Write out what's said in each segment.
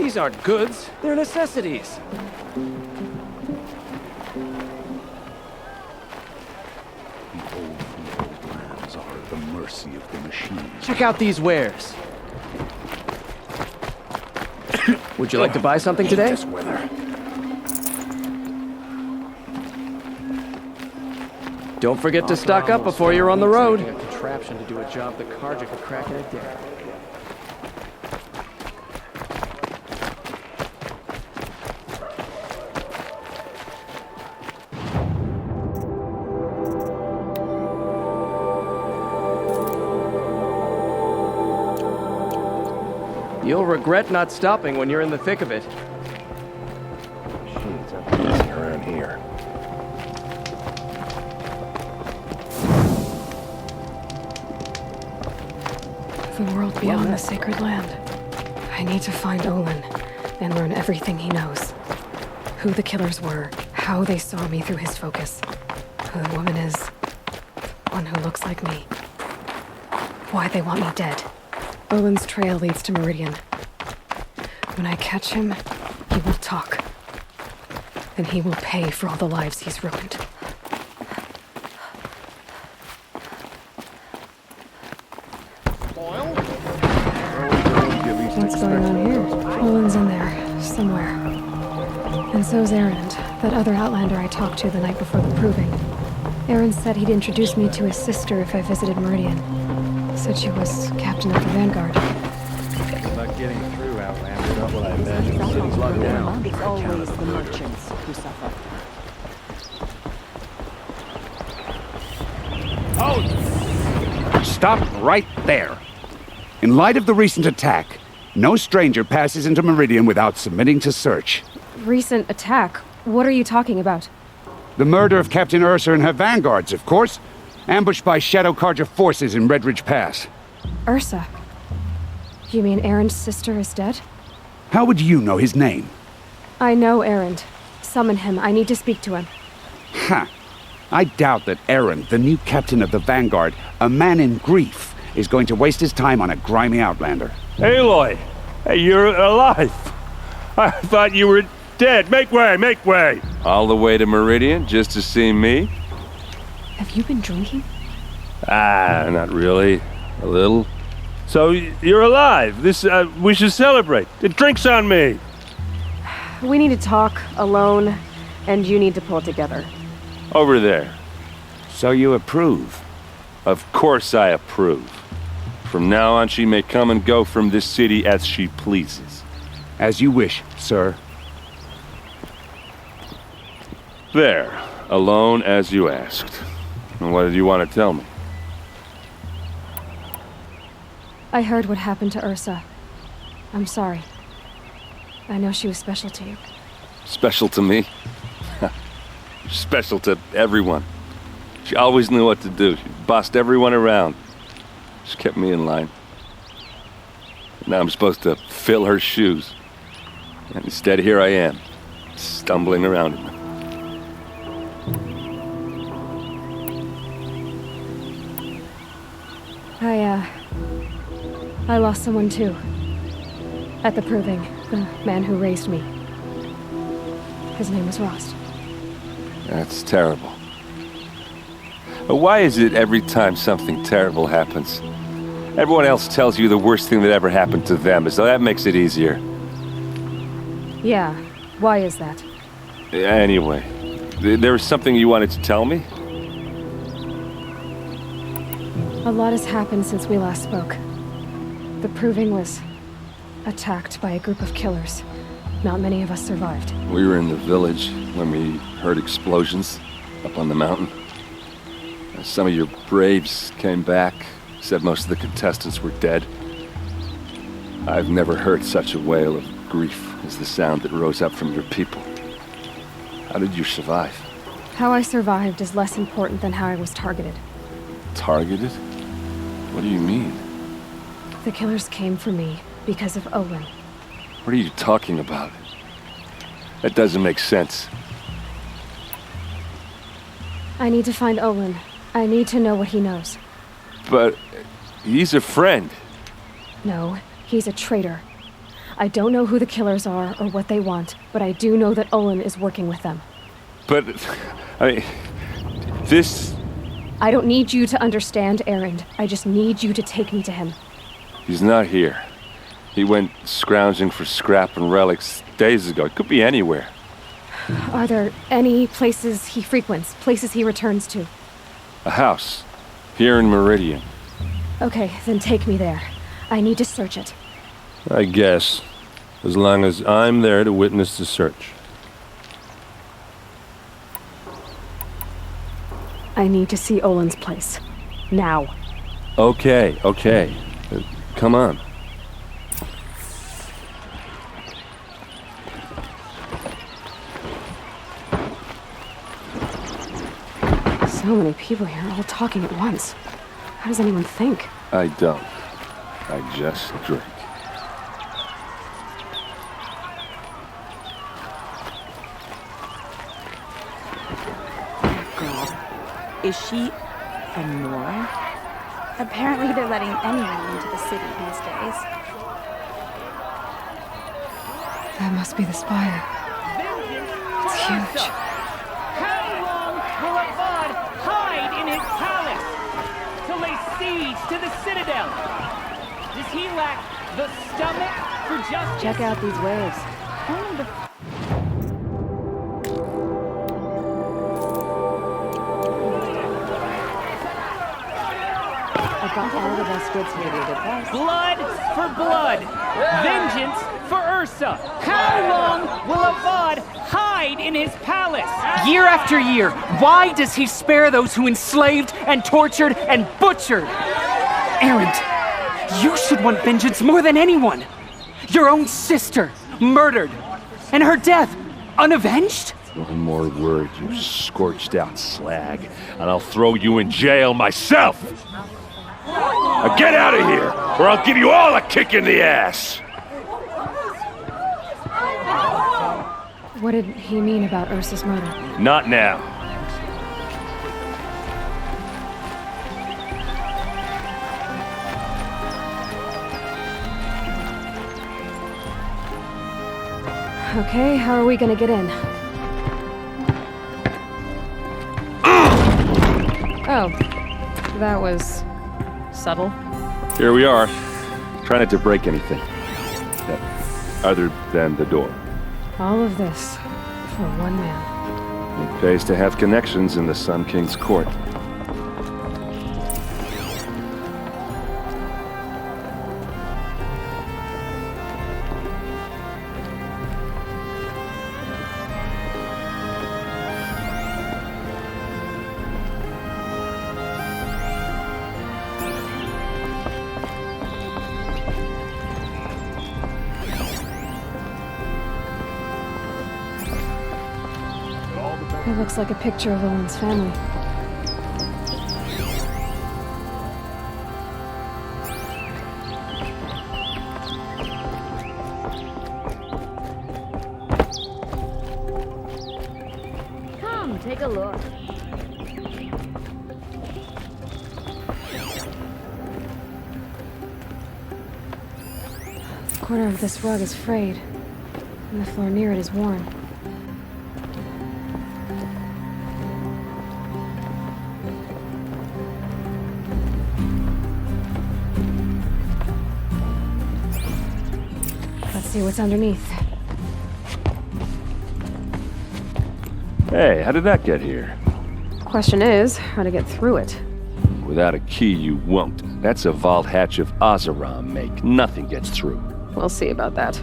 These aren't goods, they're necessities. The old lands are at the mercy of the machines. Check out these wares. Would you like to buy something today? This weather. Don't forget to stock up before you're on the road. A contraption to do a job the Carja could crack in a day. You'll regret not stopping when you're in the thick of it. Machines are busy around here. The world beyond the sacred land. I need to find Olin and learn everything he knows. Who the killers were, how they saw me through his focus, who the woman is, one who looks like me. Why they want me dead. Olin's trail leads to Meridian. When I catch him, he will talk. And he will pay for all the lives he's ruined. What's going on here? Olin's in there, somewhere. And so's Erend, that other Outlander I talked to the night before the proving. Erend said he'd introduce me to his sister if I visited Meridian. Said she was captain of the Vanguard. About getting through, Outlander. Not what I imagined. The city's locked down. It's always the merchants who suffer. Stop right there. In light of the recent attack, no stranger passes into Meridian without submitting to search. Recent attack? What are you talking about? The murder of Captain Ursa and her vanguards, of course. Ambushed by Shadow Carja forces in Red Ridge Pass. Ursa? You mean Erend's sister is dead? How would you know his name? I know Erend. Summon him. I need to speak to him. Ha! I doubt that Erend, the new captain of the Vanguard, a man in grief, is going to waste his time on a grimy outlander. Aloy! Hey, you're alive! I thought you were dead. Make way, make way! All the way to Meridian just to see me? Have you been drinking? Ah, not really. A little. So, you're alive. We should celebrate. Drinks on me! We need to talk, alone, and you need to pull it together. Over there. So you approve? Of course I approve. From now on, she may come and go from this city as she pleases. As you wish, sir. There. Alone as you asked. And what did you want to tell me? I heard what happened to Ursa. I'm sorry. I know she was special to you. Special to me? Special to everyone. She always knew what to do. She bossed everyone around. She kept me in line. Now I'm supposed to fill her shoes. And instead, here I am, stumbling around in them. I lost someone too. At the proving, the man who raised me. His name was Rost. That's terrible. But why is it every time something terrible happens, everyone else tells you the worst thing that ever happened to them, as though that makes it easier? Yeah, why is that? Anyway, there was something you wanted to tell me? A lot has happened since we last spoke. The proving was attacked by a group of killers. Not many of us survived. We were in the village when we heard explosions up on the mountain. Some of your braves came back, said most of the contestants were dead. I've never heard such a wail of grief as the sound that rose up from your people. How did you survive? How I survived is less important than how I was targeted. Targeted? What do you mean? The killers came for me because of Olin. What are you talking about? That doesn't make sense. I need to find Olin. I need to know what he knows. But he's a friend. No, he's a traitor. I don't know who the killers are or what they want, but I do know that Olin is working with them. But, I mean, this... I don't need you to understand, Erend. I just need you to take me to him. He's not here. He went scrounging for scrap and relics days ago. It could be anywhere. Are there any places he frequents, places he returns to? A house. Here in Meridian. Okay, then take me there. I need to search it. I guess. As long as I'm there to witness the search. I need to see Olin's place. Now. Okay. Come on. So many people here, all talking at once. How does anyone think? I don't. I just drink. God. Is she a Nora? Apparently they're letting anyone into the city these days. That must be the spire. It's huge. How long will Avad hide in his palace to lay siege to the citadel? Does he lack the stomach for justice? Check out these waves. Only the I got all the best goods here at a good price. Blood for blood. Vengeance for Ursa. How long will Avad hide in his palace? Year after year, why does he spare those who enslaved and tortured and butchered? Erend, you should want vengeance more than anyone. Your own sister, murdered. And her death, unavenged? One more word, you scorched out slag, and I'll throw you in jail myself! Now get out of here, or I'll give you all a kick in the ass! What did he mean about Ursa's murder? Not now. Okay, how are we gonna get in? Oh, that was subtle. Here we are. Try not to break anything. Other than the door. All of this for one man. It pays to have connections in the Sun King's court. It looks like a picture of Owen's family. Come, take a look. The corner of this rug is frayed, and the floor near it is worn. Let's see what's underneath. Hey, how did that get here? Question is, how to get through it. Without a key, you won't. That's a vault hatch of Azeram make. Nothing gets through. We'll see about that.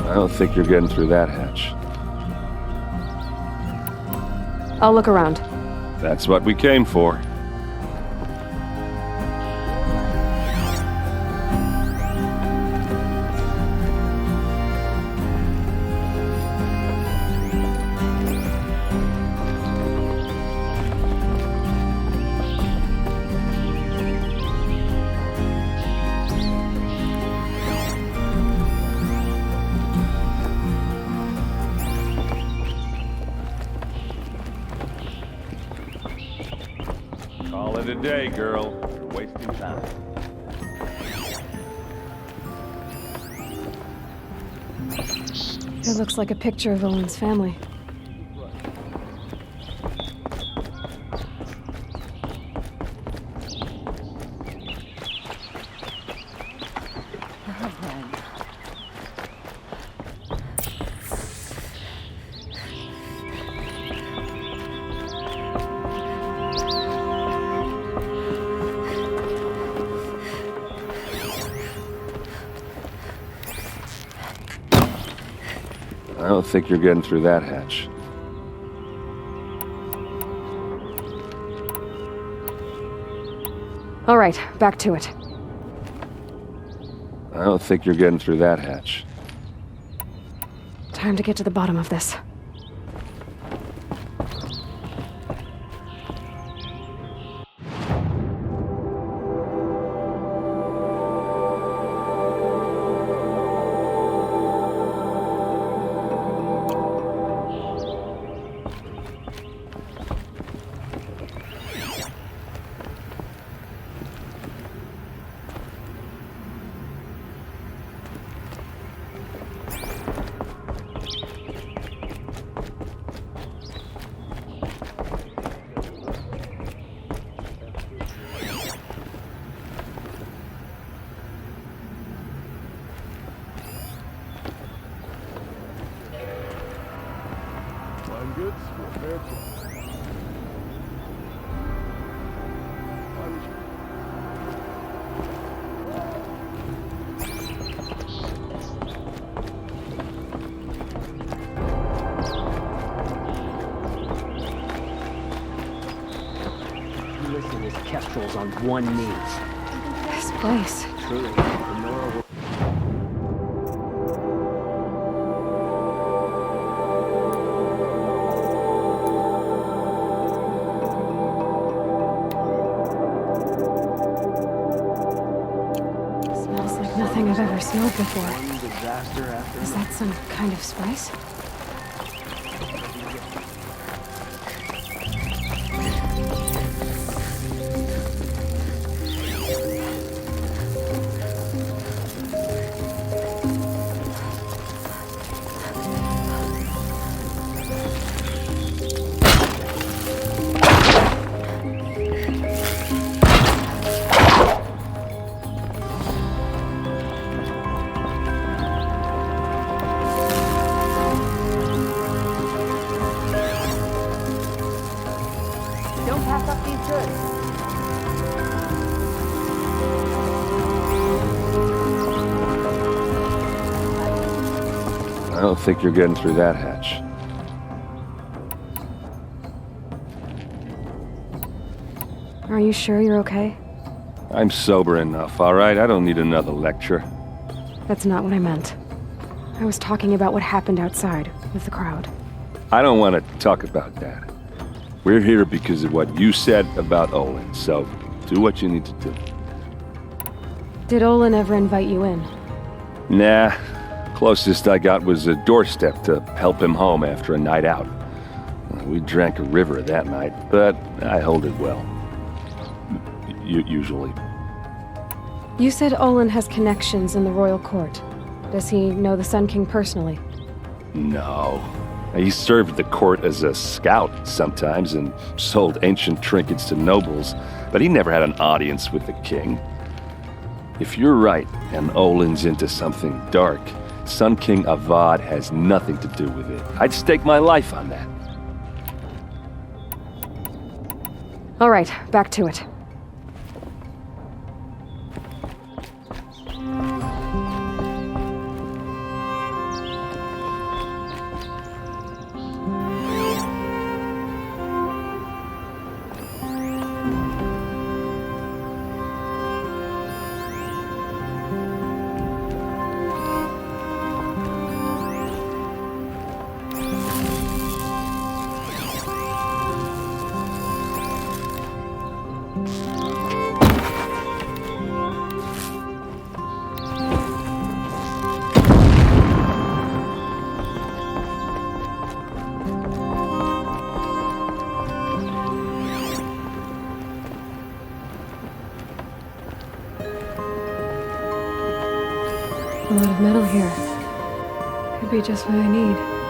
I don't think you're getting through that hatch. I'll look around. That's what we came for. Call it a day, girl. You're wasting time. It looks like a picture of Owen's family. I don't think you're getting through that hatch. All right, back to it. I don't think you're getting through that hatch. Time to get to the bottom of this. Listen as kestrels on one knee. This place. Truly, the Nora. Smells like nothing I've ever smelled before. One disaster after Is that some kind of spice? Don't pass up these goods. I don't think you're getting through that hatch. Are you sure you're okay? I'm sober enough, all right? I don't need another lecture. That's not what I meant. I was talking about what happened outside with the crowd. I don't want to talk about that. We're here because of what you said about Olin, so do what you need to do. Did Olin ever invite you in? Nah. Closest I got was a doorstep to help him home after a night out. We drank a river that night, but I hold it well. Usually. You said Olin has connections in the royal court. Does he know the Sun King personally? No. He served the court as a scout sometimes and sold ancient trinkets to nobles, but he never had an audience with the king. If you're right and Olin's into something dark, Sun King Avad has nothing to do with it. I'd stake my life on that. All right, back to it. A lot of metal here. Could be just what I need.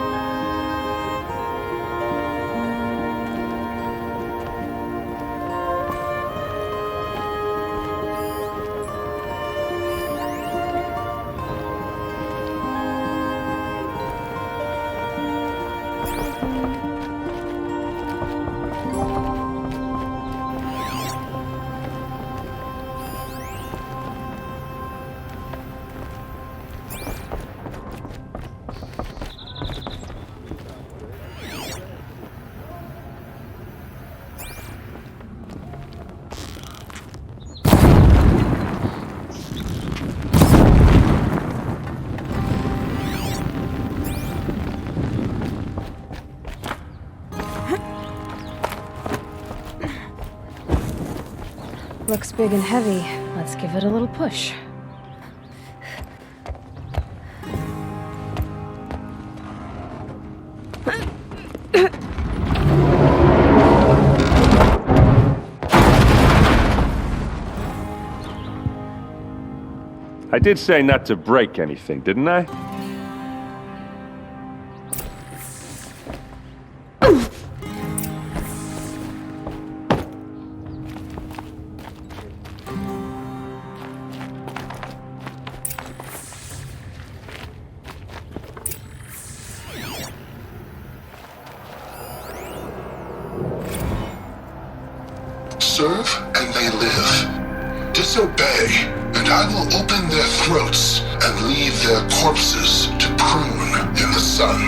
Looks big and heavy. Let's give it a little push. I did say not to break anything, didn't I? Serve and they live. Disobey, and I will open their throats and leave their corpses to prune in the sun.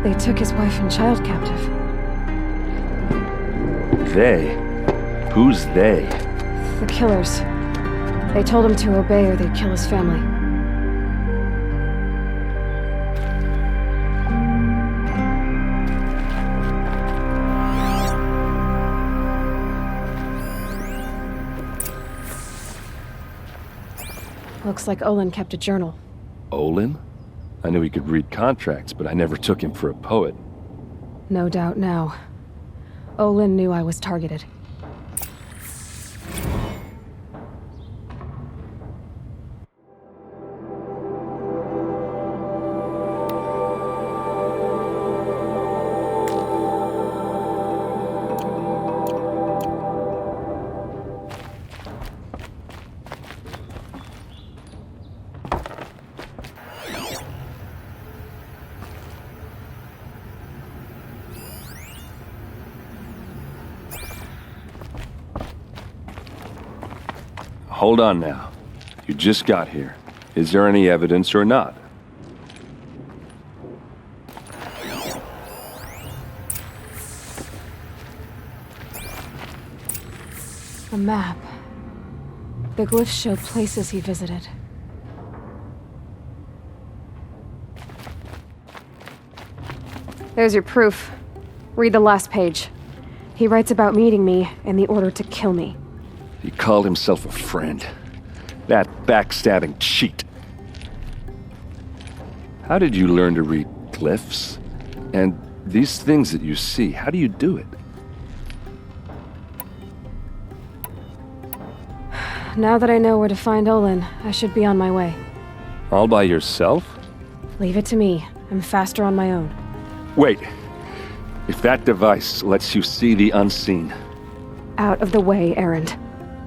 They took his wife and child captive. They? Who's they? The killers. They told him to obey or they'd kill his family. Looks like Olin kept a journal. Olin? I knew he could read contracts, but I never took him for a poet. No doubt now. Olin knew I was targeted. Hold on now. You just got here. Is there any evidence or not? A map. The glyphs show places he visited. There's your proof. Read the last page. He writes about meeting me and the order to kill me. He called himself a friend. That backstabbing cheat. How did you learn to read glyphs? And these things that you see, how do you do it? Now that I know where to find Olin, I should be on my way. All by yourself? Leave it to me. I'm faster on my own. Wait. If that device lets you see the unseen... Out of the way, errand.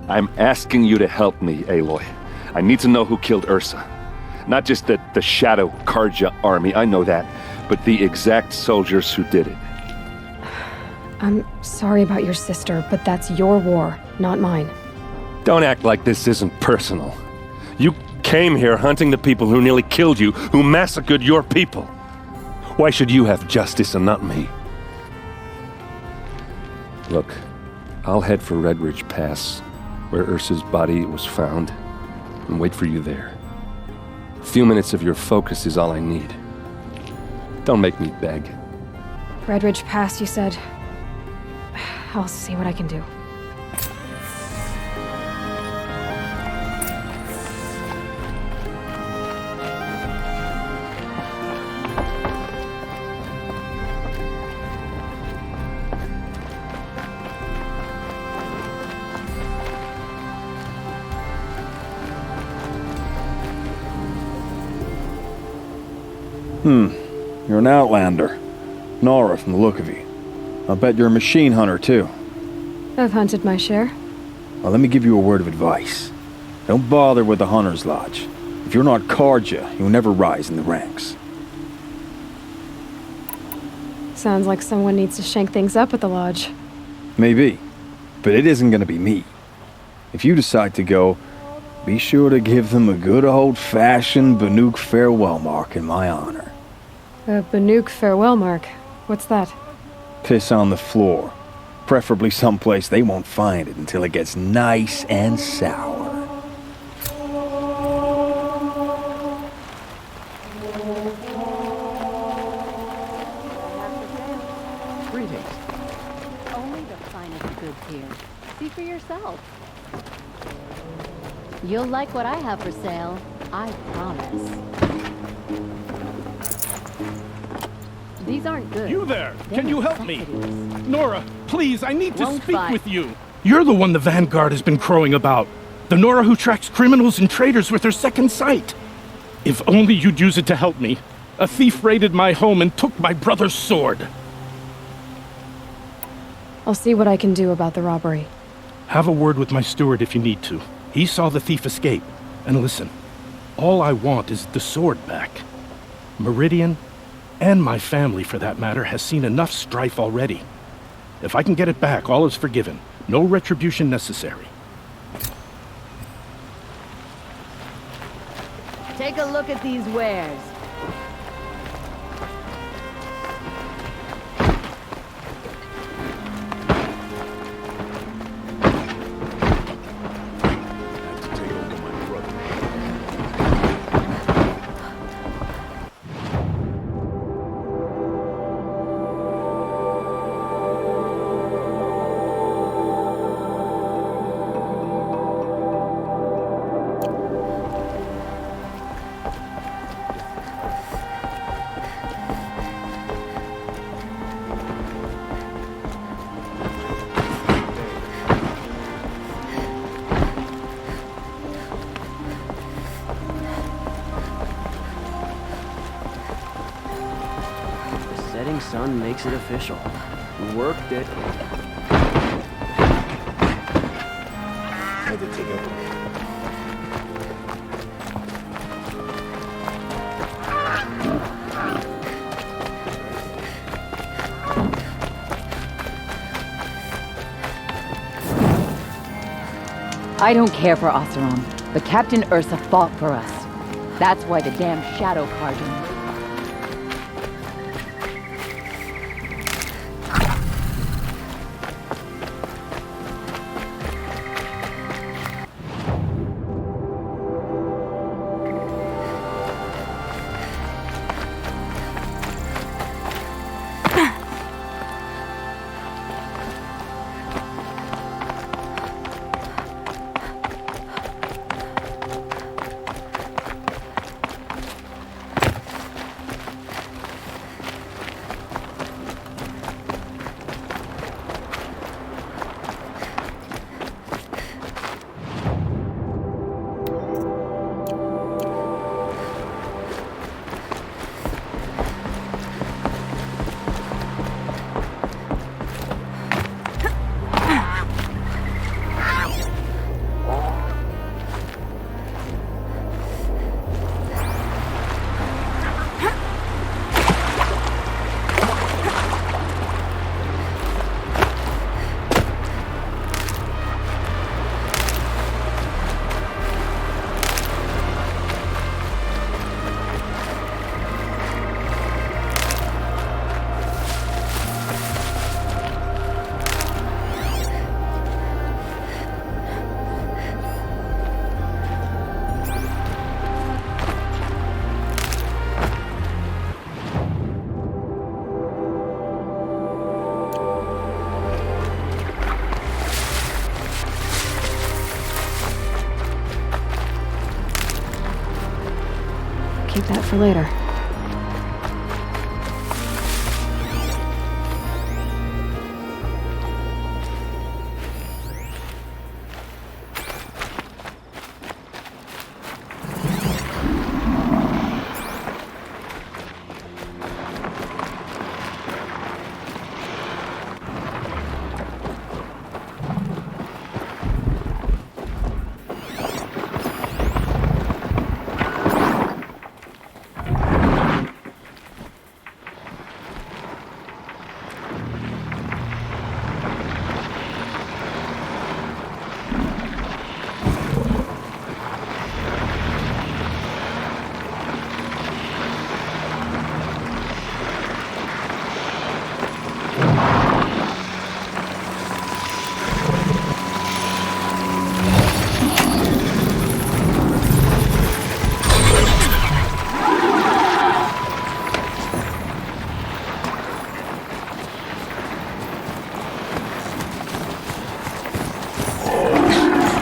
I'm asking you to help me, Aloy. I need to know who killed Ursa. Not just the Shadow Karja army, I know that, but the exact soldiers who did it. I'm sorry about your sister, but that's your war, not mine. Don't act like this isn't personal. You came here hunting the people who nearly killed you, who massacred your people. Why should you have justice and not me? Look, I'll head for Red Ridge Pass, where Ursa's body was found, and wait for you there. A few minutes of your focus is all I need. Don't make me beg. Red Ridge Pass, you said? I'll see what I can do. You're an outlander. Nora from the look of you. I bet you're a machine hunter, too. I've hunted my share. Well, let me give you a word of advice. Don't bother with the Hunter's Lodge. If you're not Karja, you'll never rise in the ranks. Sounds like someone needs to shank things up at the lodge. Maybe. But it isn't gonna be me. If you decide to go, be sure to give them a good old-fashioned Banuk farewell mark in my honor. A Banuk farewell mark? What's that? Piss on the floor. Preferably someplace they won't find it until it gets nice and sour. Greetings. Only the finest goods here. See for yourself. You'll like what I have for sale. I promise. These aren't good. You there! They're Can you help me? necessities. Nora, please, I need to Won't speak fight. with you. You're the one the Vanguard has been crowing about. The Nora who tracks criminals and traitors with her second sight. If only you'd use it to help me. A thief raided my home and took my brother's sword. I'll see what I can do about the robbery. Have a word with my steward if you need to. He saw the thief escape. And listen, all I want is the sword back. Meridian, and my family for that matter, has seen enough strife already. If I can get it back, all is forgiven. No retribution necessary. Take a look at these wares. Setting sun makes it official. Worked it. Had to take up. I don't care for Oseram, but Captain Ursa fought for us. That's why the damn Shadow Cardinal. Keep that for later.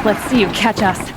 Let's see you catch us.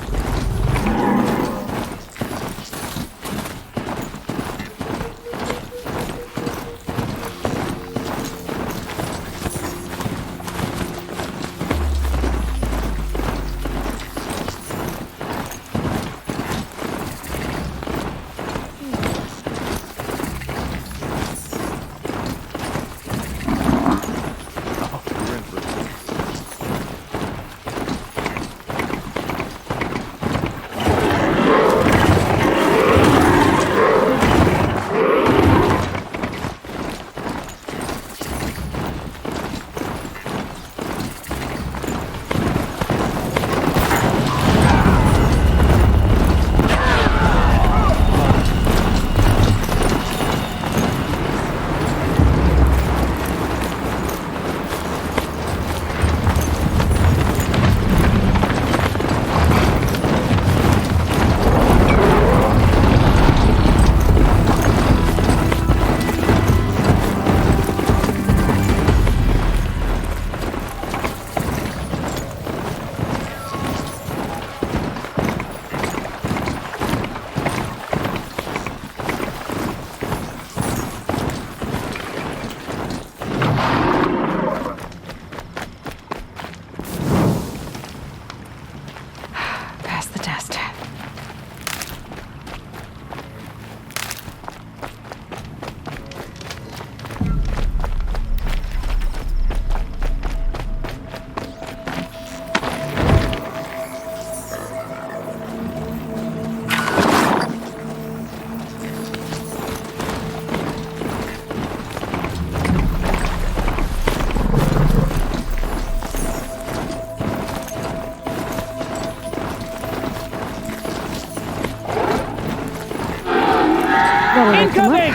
Incoming!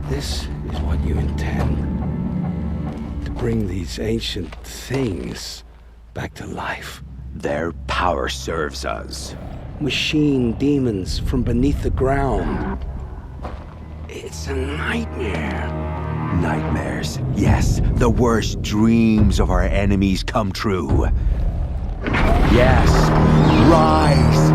This is what you intend. To bring these ancient things back to life. Their power serves us. Machine demons from beneath the ground. It's a nightmare. Nightmares. Yes, the worst dreams of our enemies come true. Yes, rise!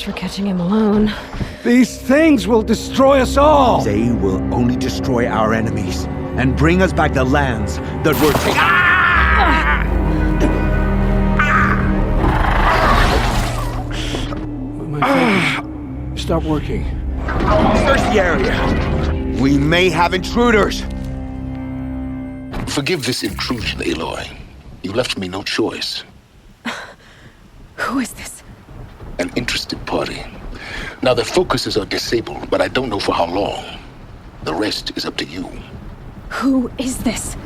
For catching him alone. These things will destroy us all! They will only destroy our enemies. and bring us back the lands that were taken. My fingers stop working. Search the area. We may have intruders. Forgive this intrusion, Aloy. You left me no choice. Who is this? An interested party. Now, their focuses are disabled, but I don't know for how long. The rest is up to you. Who is this?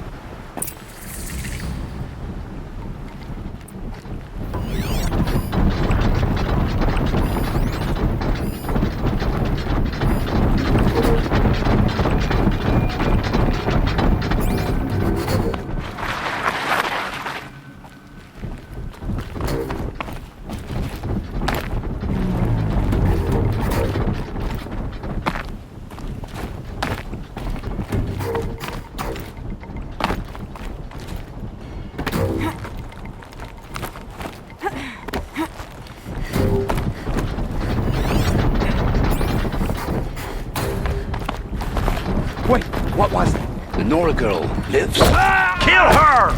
Wait, what was it? The Nora girl lives. Kill her!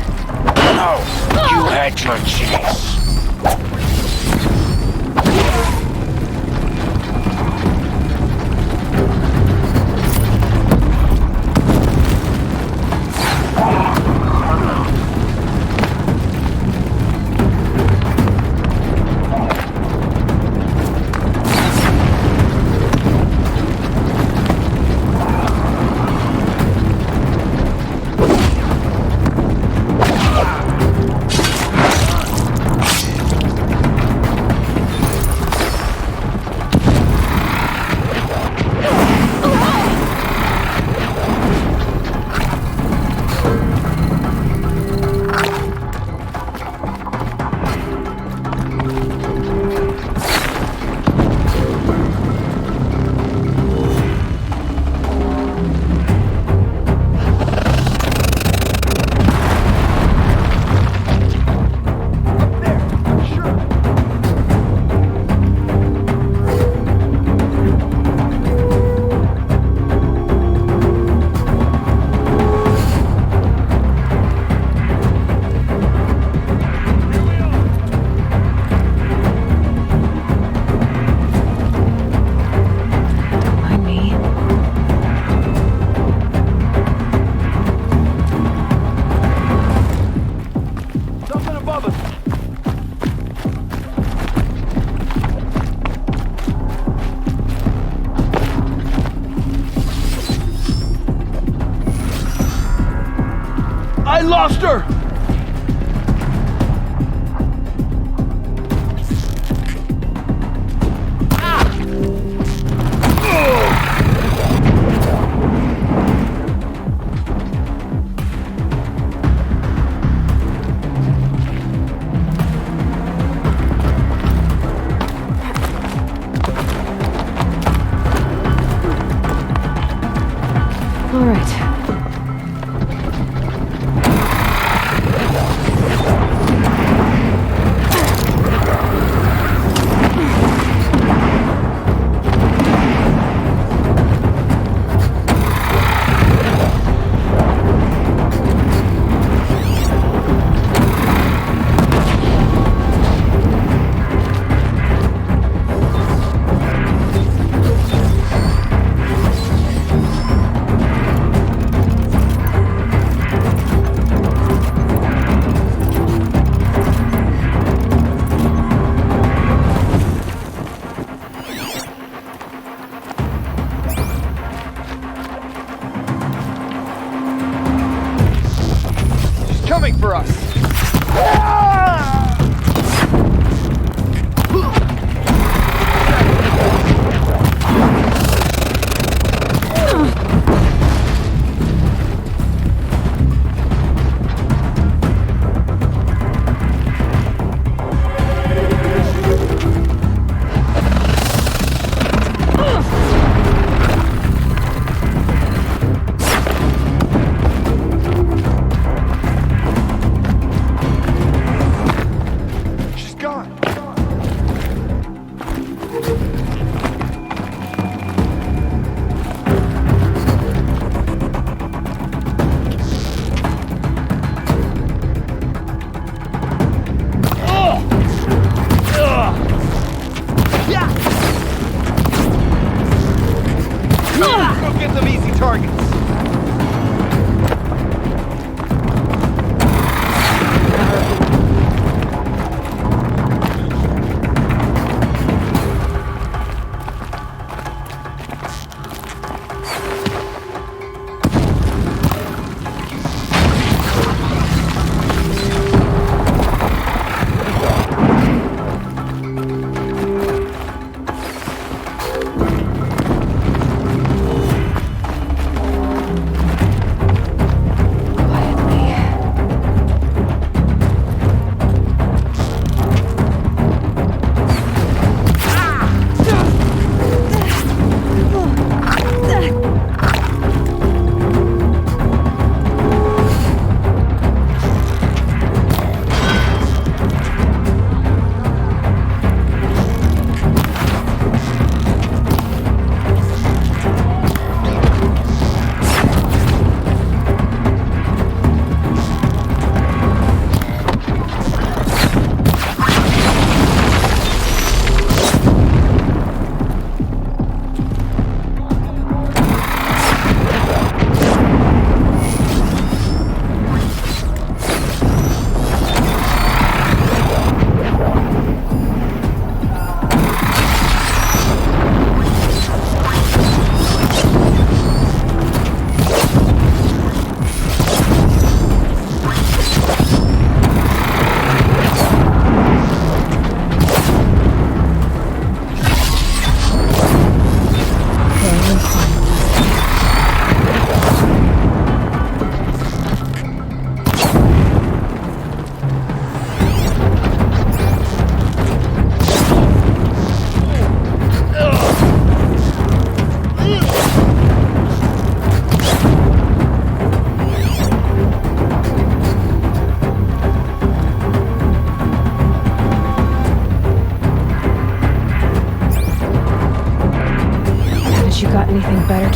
No! You had your chance. I lost her! All right. Coming for us!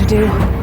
to do.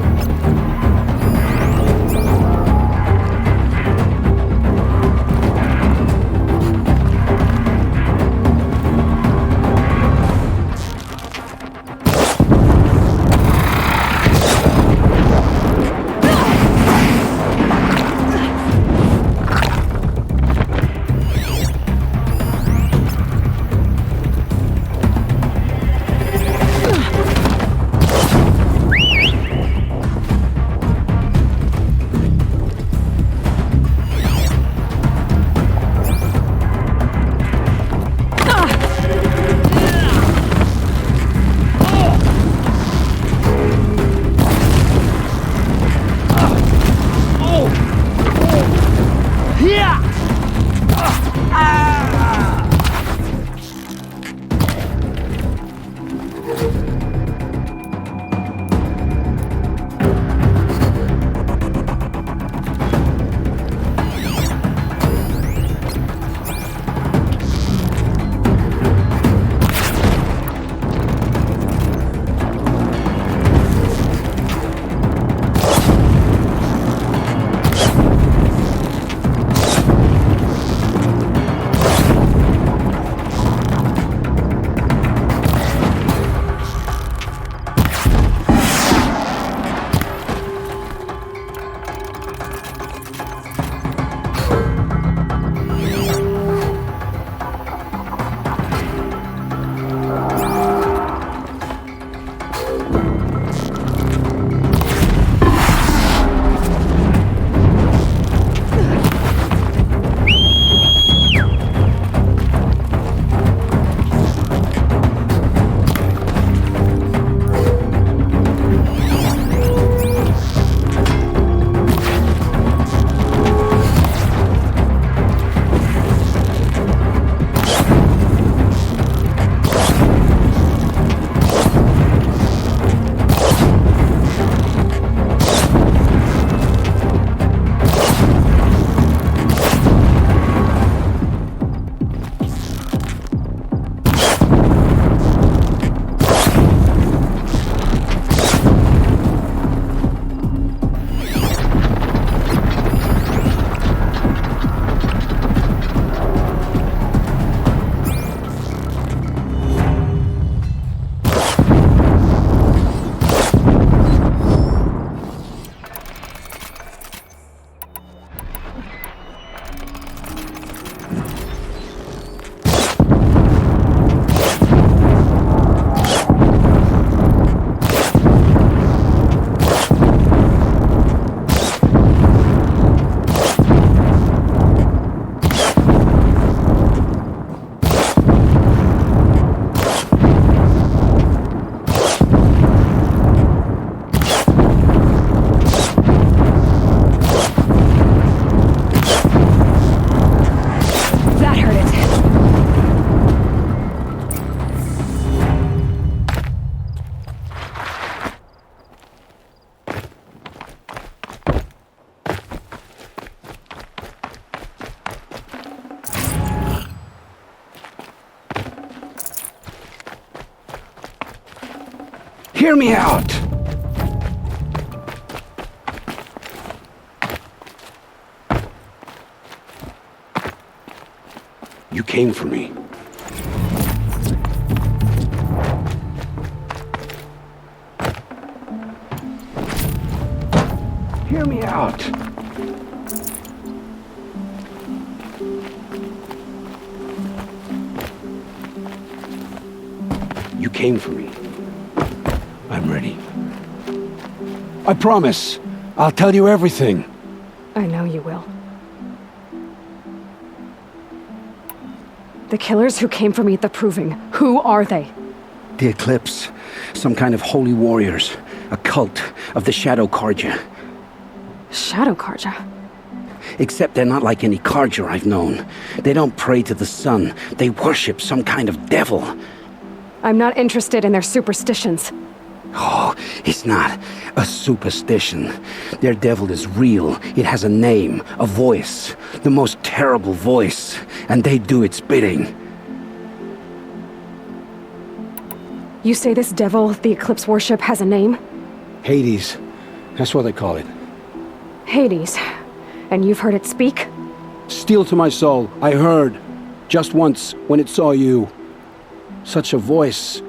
Hear me out! You came for me. Hear me out! You came for me. I'm ready. I promise. I'll tell you everything. I know you will. The killers who came for me at the Proving, who are they? The Eclipse. Some kind of holy warriors. A cult of the Shadow Carja. Shadow Carja? Except they're not like any Carja I've known. They don't pray to the sun. They worship some kind of devil. I'm not interested in their superstitions. Oh, it's not a superstition. Their devil is real. It has a name, a voice, the most terrible voice, and they do its bidding. You say this devil the Eclipse worship has a name? Hades. That's what they call it. Hades. And you've heard it speak? Steel to my soul, I heard. Just once, when it saw you. Such a voice.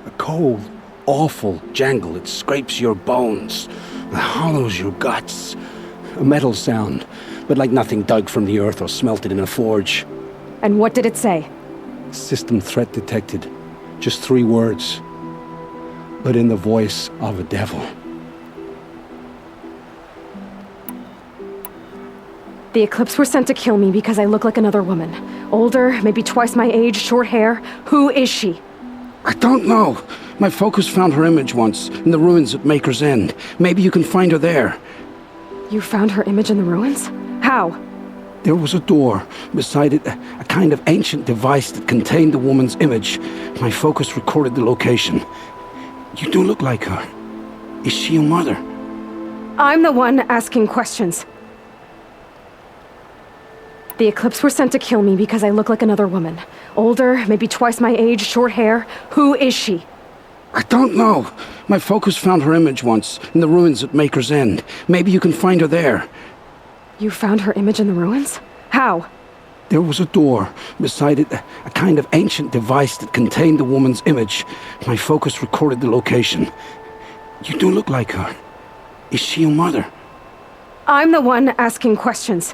A cold, awful jangle. It scrapes your bones. It hollows your guts. A metal sound, but like nothing dug from the earth or smelted in a forge. And what did it say? System threat detected. Just 3 words. But in the voice of a devil. The Eclipse were sent to kill me because I look like another woman. Older, maybe twice my age, short hair. Who is she? I don't know. My focus found her image once, in the ruins at Maker's End. Maybe you can find her there. You found her image in the ruins? How? There was a door. Beside it, a kind of ancient device that contained the woman's image. My focus recorded the location. You do look like her. Is she your mother? I'm the one asking questions. The Eclipse were sent to kill me because I look like another woman. Older, maybe twice my age, short hair. Who is she? I don't know. My focus found her image once, in the ruins at Maker's End. Maybe you can find her there. You found her image in the ruins? How? There was a door. Beside it, a kind of ancient device that contained the woman's image. My focus recorded the location. You do look like her. Is she your mother? I'm the one asking questions.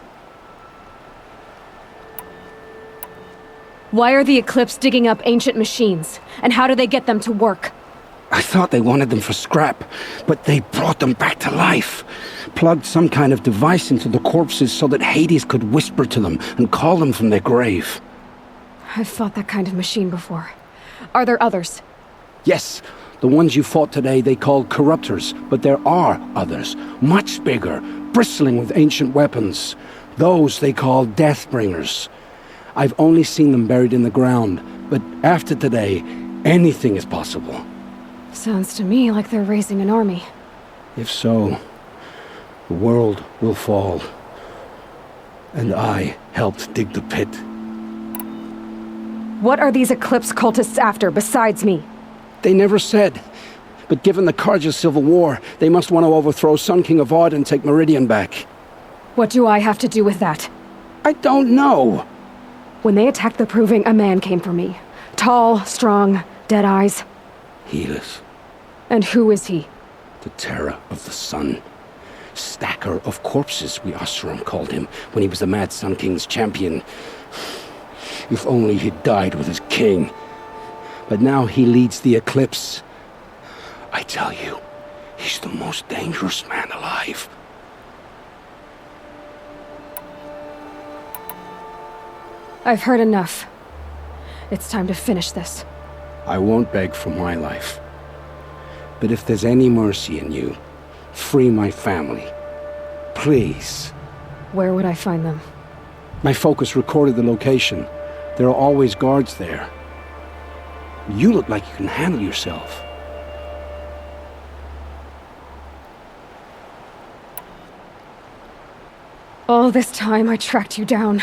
Why are the Eclipse digging up ancient machines? And how do they get them to work? I thought they wanted them for scrap, but they brought them back to life. Plugged some kind of device into the corpses so that Hades could whisper to them and call them from their grave. I've fought that kind of machine before. Are there others? Yes, the ones you fought today they called corruptors, but there are others, much bigger, bristling with ancient weapons. Those they call Deathbringers. I've only seen them buried in the ground, but after today, anything is possible. Sounds to me like they're raising an army. If so, the world will fall. And I helped dig the pit. What are these Eclipse cultists after, besides me? They never said. But given the Carja civil war, they must want to overthrow Sun King of Odd and take Meridian back. What do I have to do with that? I don't know. When they attacked the Proving, a man came for me. Tall, strong, dead eyes. Helis. And who is he? The terror of the sun. Stacker of corpses, we Oseram called him, when he was the Mad Sun King's champion. If only he'd died with his king. But now he leads the Eclipse. I tell you, he's the most dangerous man alive. I've heard enough. It's time to finish this. I won't beg for my life. But if there's any mercy in you, free my family. Please. Where would I find them? My focus recorded the location. There are always guards there. You look like you can handle yourself. All this time I tracked you down.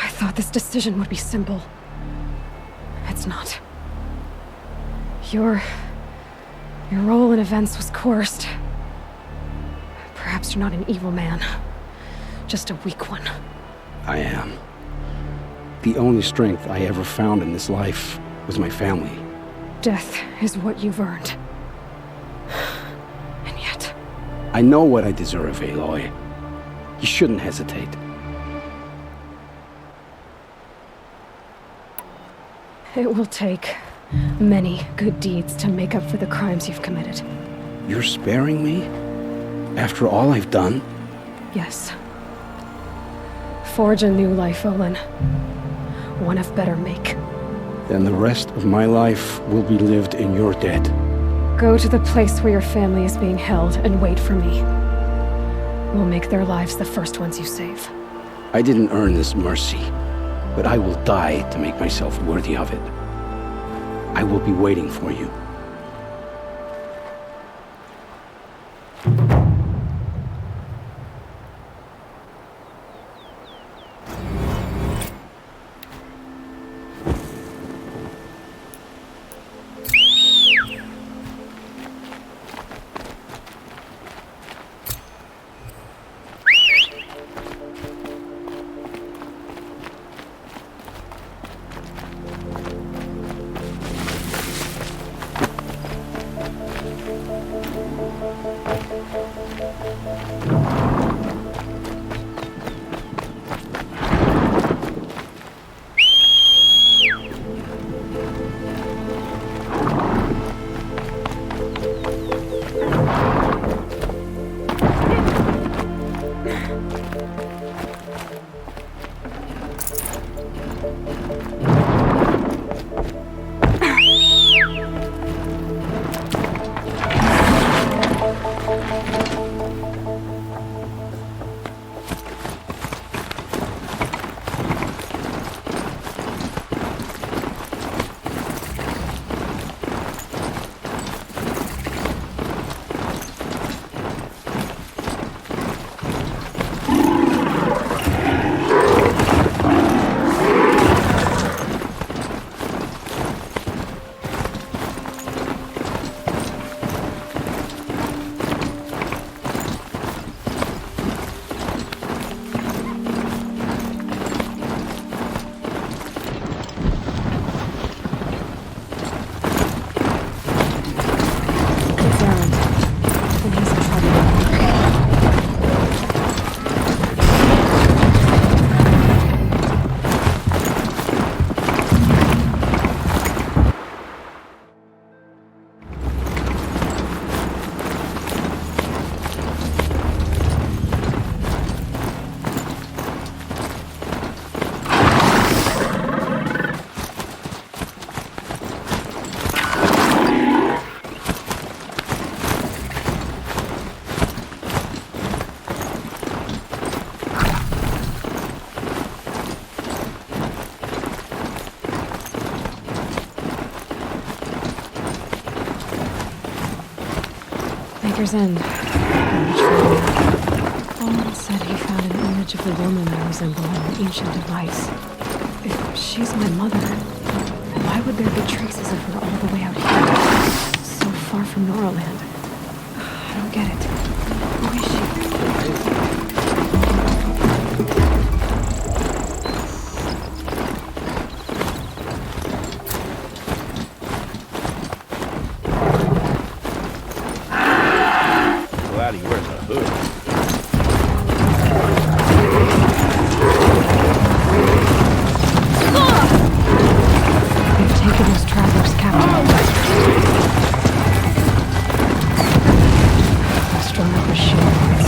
I thought this decision would be simple. It's not. Your role in events was coerced. Perhaps you're not an evil man. Just a weak one. I am. The only strength I ever found in this life was my family. Death is what you've earned. And yet... I know what I deserve, Aloy. You shouldn't hesitate. It will take many good deeds to make up for the crimes you've committed. You're sparing me? After all I've done? Yes. Forge a new life, Olin. One of better make. Then the rest of my life will be lived in your debt. Go to the place where your family is being held and wait for me. We'll make their lives the first ones you save. I didn't earn this mercy, but I will die to make myself worthy of it. I will be waiting for you. Chapter's end. Owen said he found an image of the woman I resemble in an ancient device. If she's my mother, why would there be traces of her all the way out here? So far from Norland. I don't get it. Who is she? Glad he wears a hood. They've taken those travelers captive. Strung up machines.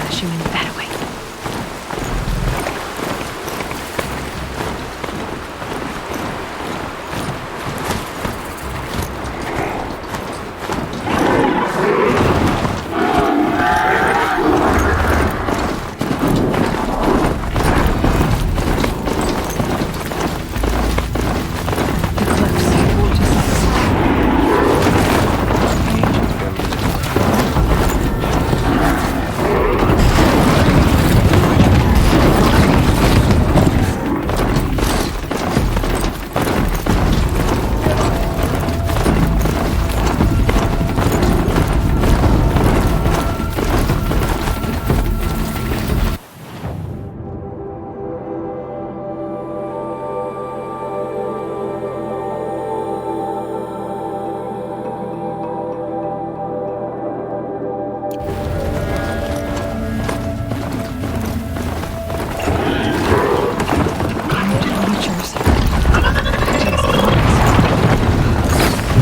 She went that way.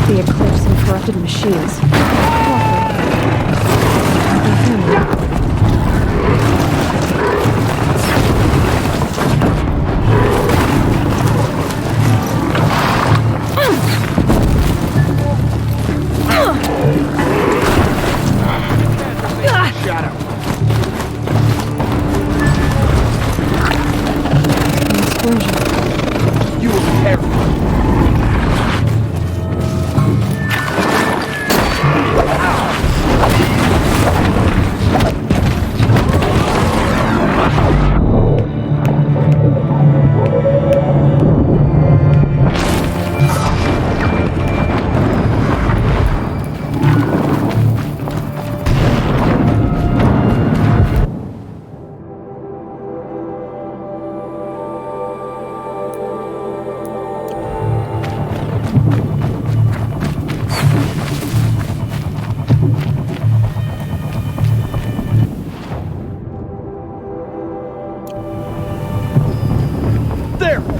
The eclipse and corrupted machines. Shadow. You will perish.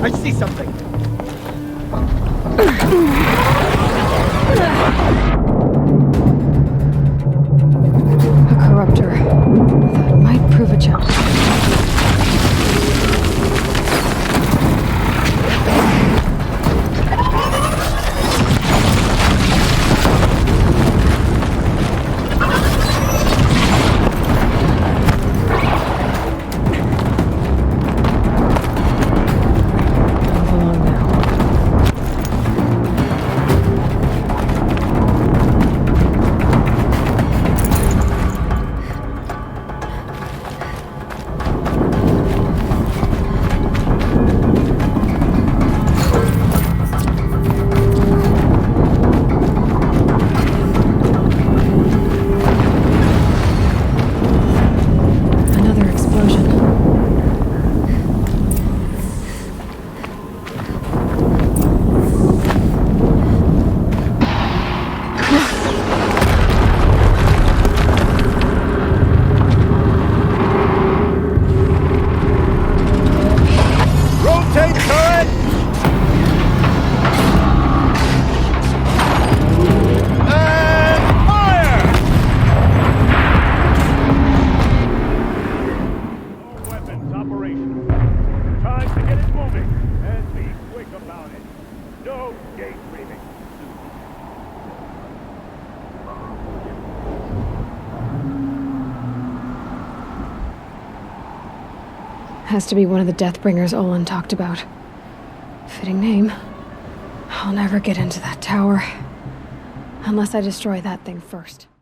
I see something. A corruptor. That might prove a challenge. moving, and be quick about it. No daydreaming. Has to be one of the Deathbringers Olin talked about. Fitting name. I'll never get into that tower. Unless I destroy that thing first.